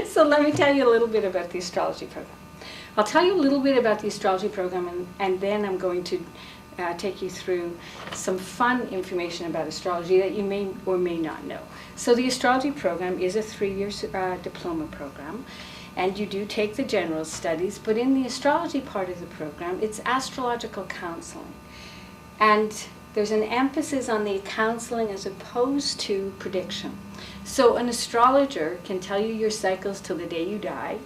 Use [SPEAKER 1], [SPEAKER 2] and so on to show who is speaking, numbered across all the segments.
[SPEAKER 1] So let me tell you a little bit about the astrology program. I'll tell you a little bit about the astrology program, and then I'm going to take you through some fun information about astrology that you may or may not know. So the astrology program is a 3-year diploma program, and you do take the general studies, but in the astrology part of the program, it's astrological counseling. And there's an emphasis on the counseling as opposed to prediction. So an astrologer can tell you your cycles till the day you die.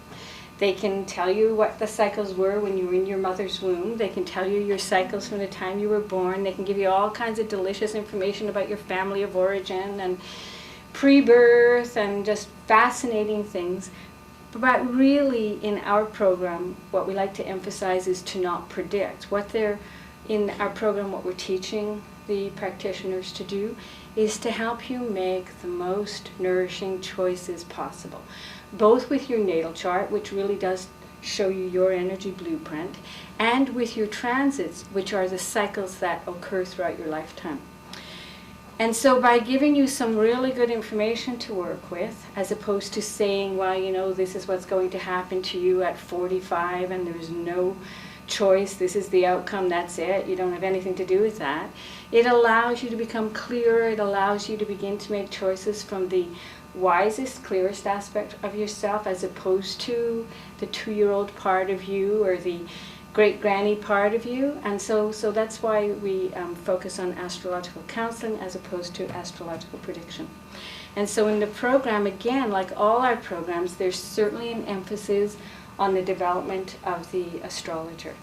[SPEAKER 1] They can tell you what the cycles were when you were in your mother's womb. They can tell you your cycles from the time you were born. They can give you all kinds of delicious information about your family of origin and pre-birth and just fascinating things. But really, in our program, what we like to emphasize is to not predict. In our program, what we're teaching the practitioners to do is to help you make the most nourishing choices possible, both with your natal chart, which really does show you your energy blueprint, and with your transits, which are the cycles that occur throughout your lifetime. And so by giving you some really good information to work with, as opposed to saying, well, you know, this is what's going to happen to you at 45 and there's no choice, this is the outcome, that's it, you don't have anything to do with that, it allows you to become clearer, it allows you to begin to make choices from the wisest, clearest aspect of yourself, as opposed to the 2-year-old part of you or the great granny part of you. And so that's why we focus on astrological counseling as opposed to astrological prediction. And so in the program, again, like all our programs, there's certainly an emphasis on the development of the astrologer.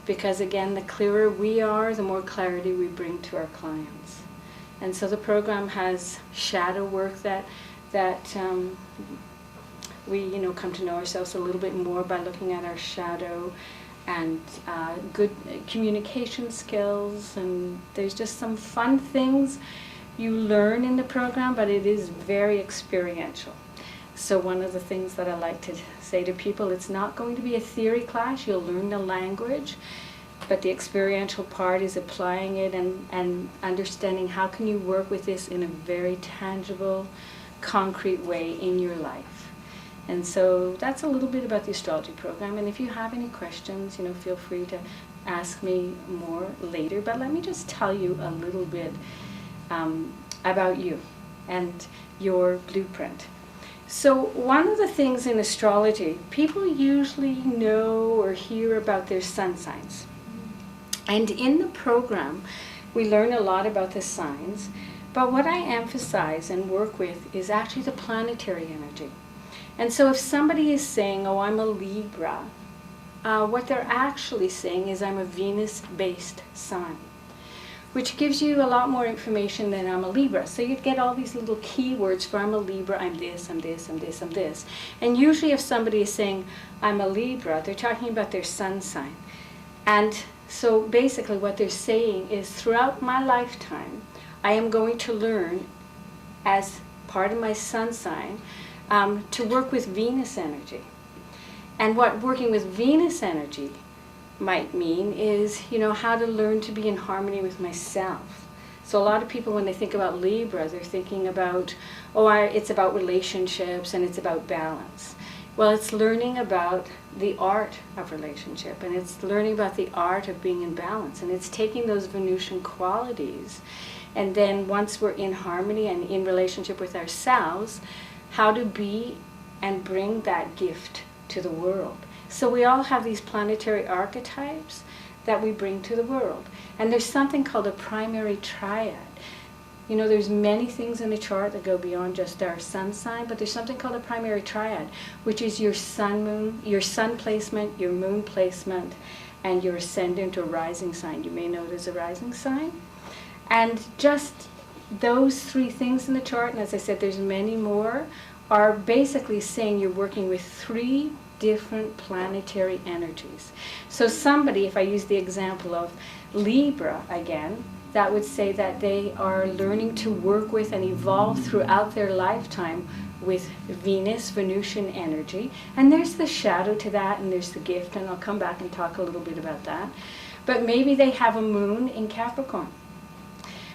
[SPEAKER 1] Because again, the clearer we are, the more clarity we bring to our clients. And so the program has shadow work that we come to know ourselves a little bit more by looking at our shadow, and good communication skills, and there's just some fun things you learn in the program, but it is very experiential. So one of the things that I like to say to people, it's not going to be a theory class, you'll learn the language, but the experiential part is applying it and understanding how can you work with this in a very tangible, concrete way in your life. And so that's a little bit about the astrology program. And if you have any questions, feel free to ask me more later. But let me just tell you a little bit about you and your blueprint. So one of the things in astrology, people usually know or hear about their sun signs. And in the program, we learn a lot about the signs. But what I emphasize and work with is actually the planetary energy. And so if somebody is saying, oh, I'm a Libra, what they're actually saying is I'm a Venus-based sign, which gives you a lot more information than I'm a Libra. So you'd get all these little keywords for I'm a Libra, I'm this, I'm this, I'm this, I'm this. And usually if somebody is saying I'm a Libra, they're talking about their sun sign. And so basically what they're saying is throughout my lifetime, I am going to learn as part of my sun sign to work with Venus energy. And what working with Venus energy might mean is, how to learn to be in harmony with myself. So a lot of people, when they think about Libra, they're thinking about, it's about relationships and it's about balance. Well, it's learning about the art of relationship, and it's learning about the art of being in balance, and it's taking those Venusian qualities, and then once we're in harmony and in relationship with ourselves, how to be and bring that gift to the world. So we all have these planetary archetypes that we bring to the world. And there's something called a primary triad. There's many things in the chart that go beyond just our sun sign, but there's something called a primary triad, which is your sun placement, your moon placement, and your ascendant or rising sign. You may know it as a rising sign. And just those 3 things in the chart, and as I said, there's many more, are basically saying you're working with 3 different planetary energies. So somebody, if I use the example of Libra again, that would say that they are learning to work with and evolve throughout their lifetime with Venus, Venusian energy. And there's the shadow to that, and there's the gift, and I'll come back and talk a little bit about that. But maybe they have a moon in Capricorn,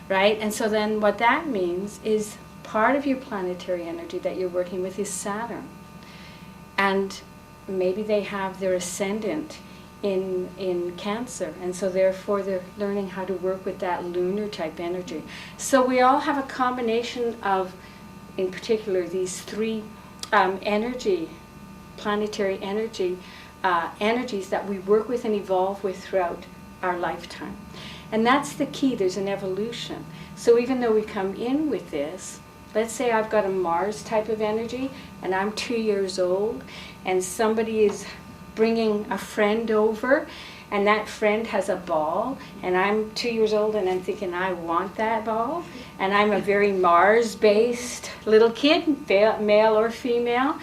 [SPEAKER 1] right? And so then what that means is part of your planetary energy that you're working with is Saturn. And maybe they have their ascendant in Cancer, and so therefore they're learning how to work with that lunar type energy. So we all have a combination of, in particular, these three planetary energy, energies that we work with and evolve with throughout our lifetime. And that's the key. There's an evolution. So even though we come in with this, let's say I've got a Mars type of energy and I'm 2 years old, and somebody is bringing a friend over, and that friend has a ball, and I'm 2 years old and I'm thinking, I want that ball, and I'm a very Mars-based little kid, male or female.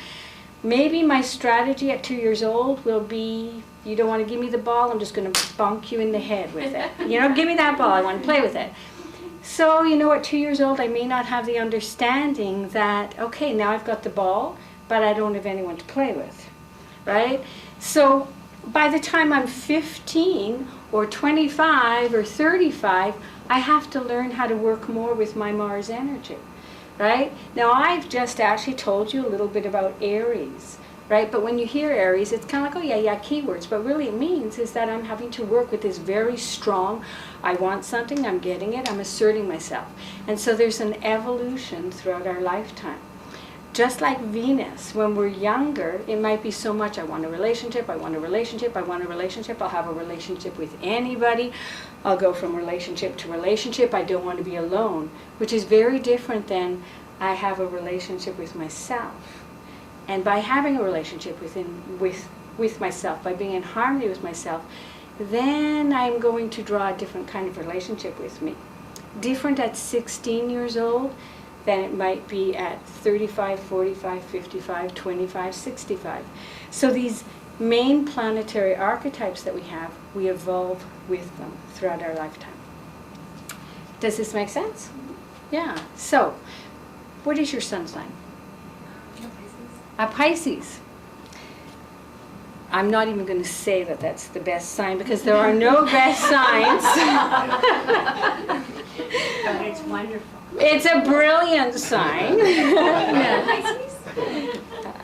[SPEAKER 1] Maybe my strategy at 2 years old will be, you don't want to give me the ball, I'm just going to bonk you in the head with it. Give me that ball, I want to play with it. So, at 2 years old, I may not have the understanding that, okay, now I've got the ball, but I don't have anyone to play with, right? So by the time I'm 15 or 25 or 35, I have to learn how to work more with my Mars energy, right? Now I've just actually told you a little bit about Aries, right? But when you hear Aries, it's kind of like, oh yeah, keywords. But really it means is that I'm having to work with this very strong, I want something, I'm getting it, I'm asserting myself. And so there's an evolution throughout our lifetime. Just like Venus, when we're younger, it might be so much, I want a relationship, I want a relationship, I want a relationship, I'll have a relationship with anybody, I'll go from relationship to relationship, I don't want to be alone, which is very different than I have a relationship with myself. And by having a relationship with myself, by being in harmony with myself, then I'm going to draw a different kind of relationship with me. Different at 16 years old than it might be at 35, 45, 55, 25, 65. So these main planetary archetypes that we have, we evolve with them throughout our lifetime. Does this make sense? Yeah. So, what is your sun sign? A Pisces. I'm not even going to say that that's the best sign because there are no best signs.
[SPEAKER 2] But it's wonderful.
[SPEAKER 1] It's a brilliant sign.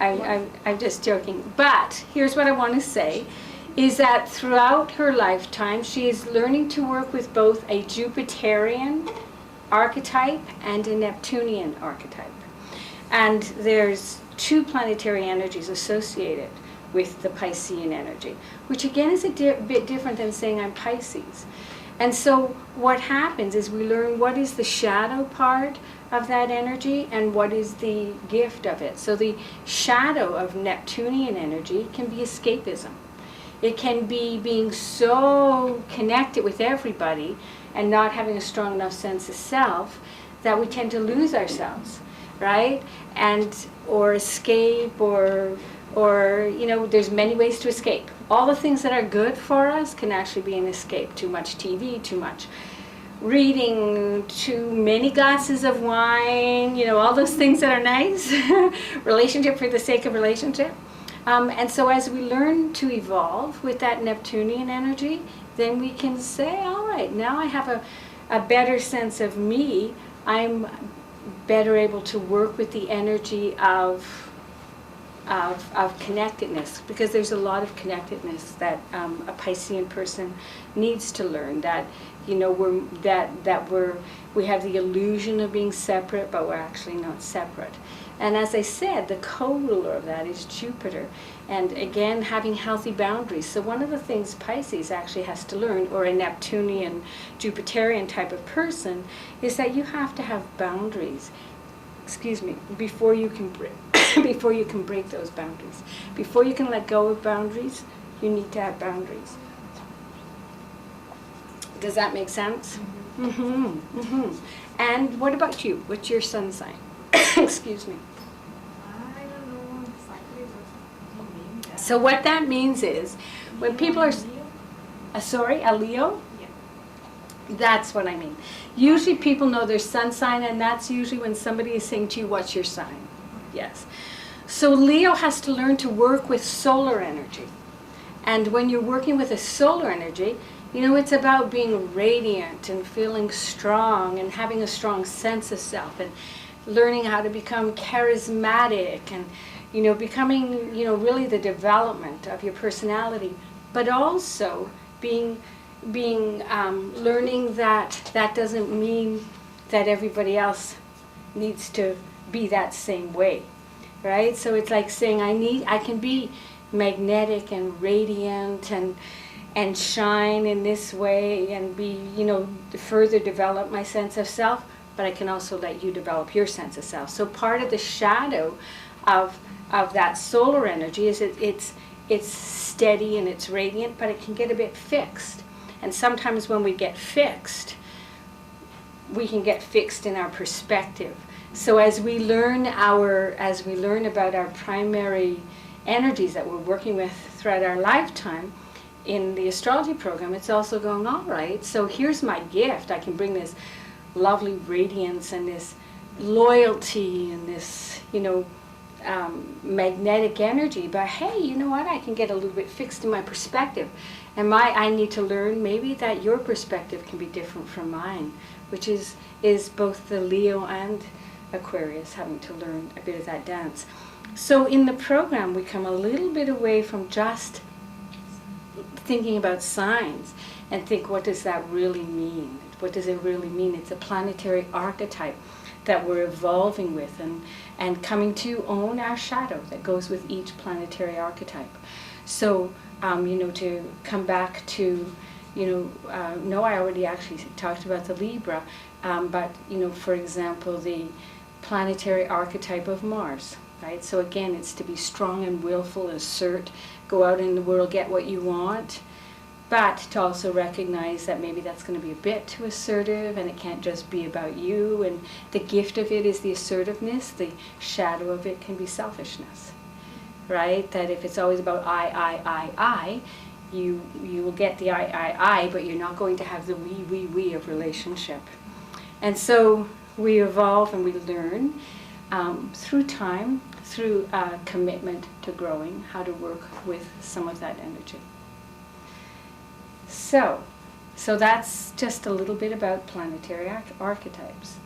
[SPEAKER 1] I'm just joking. But here's what I want to say, is that throughout her lifetime, she is learning to work with both a Jupiterian archetype and a Neptunian archetype. And there's two planetary energies associated with the Piscean energy, which again is a bit different than saying I'm Pisces. And so what happens is we learn what is the shadow part of that energy and what is the gift of it. So the shadow of Neptunian energy can be escapism. It can be being so connected with everybody and not having a strong enough sense of self that we tend to lose ourselves, right? Or escape, or there's many ways to escape. All the things that are good for us can actually be an escape. Too much TV, too much reading, too many glasses of wine, all those things that are nice. Relationship for the sake of relationship. And so as we learn to evolve with that Neptunian energy, then we can say, all right, now I have a better sense of me. I'm better able to work with the energy of connectedness, because there's a lot of connectedness that a Piscean person needs to learn, that we have the illusion of being separate, but we're actually not separate. And as I said, the co-ruler of that is Jupiter, and again having healthy boundaries. So one of the things Pisces actually has to learn, or a Neptunian Jupiterian type of person, is that you have to have boundaries, before you can before you can break those boundaries. Before you can let go of boundaries, you need to have boundaries. Does that make sense? Mm-hmm. Mm-hmm. And what about you? What's your sun sign? Excuse me.
[SPEAKER 2] I don't know exactly what you mean.
[SPEAKER 1] So what that means is, when people are... a Leo?
[SPEAKER 2] Yeah.
[SPEAKER 1] That's what I mean. Usually people know their sun sign, and that's usually when somebody is saying to you, what's your sign? Yes. So Leo has to learn to work with solar energy. And when you're working with a solar energy, it's about being radiant and feeling strong and having a strong sense of self and learning how to become charismatic and, becoming, really the development of your personality, but also being learning that doesn't mean that everybody else needs to be that same way, right? So it's like saying I can be magnetic and radiant and shine in this way and be, further develop my sense of self, but I can also let you develop your sense of self. So part of the shadow of that solar energy is it's steady and it's radiant, but it can get a bit fixed. And sometimes when we get fixed, we can get fixed in our perspective. So as we learn about our primary energies that we're working with throughout our lifetime in the astrology program, it's also going, all right, so here's my gift. I can bring this lovely radiance and this loyalty and this, magnetic energy. But hey, you know what? I can get a little bit fixed in my perspective. And I need to learn maybe that your perspective can be different from mine, which is both the Leo and Aquarius having to learn a bit of that dance. So in the program, we come a little bit away from just thinking about signs and think, what does that really mean? What does it really mean? It's a planetary archetype that we're evolving with and coming to own our shadow that goes with each planetary archetype. So, to come back to, no, I already actually talked about the Libra, but, for example, the planetary archetype of Mars, right? So again, it's to be strong and willful, assert, go out in the world, get what you want, but to also recognize that maybe that's going to be a bit too assertive and it can't just be about you, and the gift of it is the assertiveness, the shadow of it can be selfishness, right? That if it's always about I, you will get the I, but you're not going to have the we of relationship. And so we evolve and we learn through time, through commitment to growing, how to work with some of that energy. So that's just a little bit about planetary archetypes.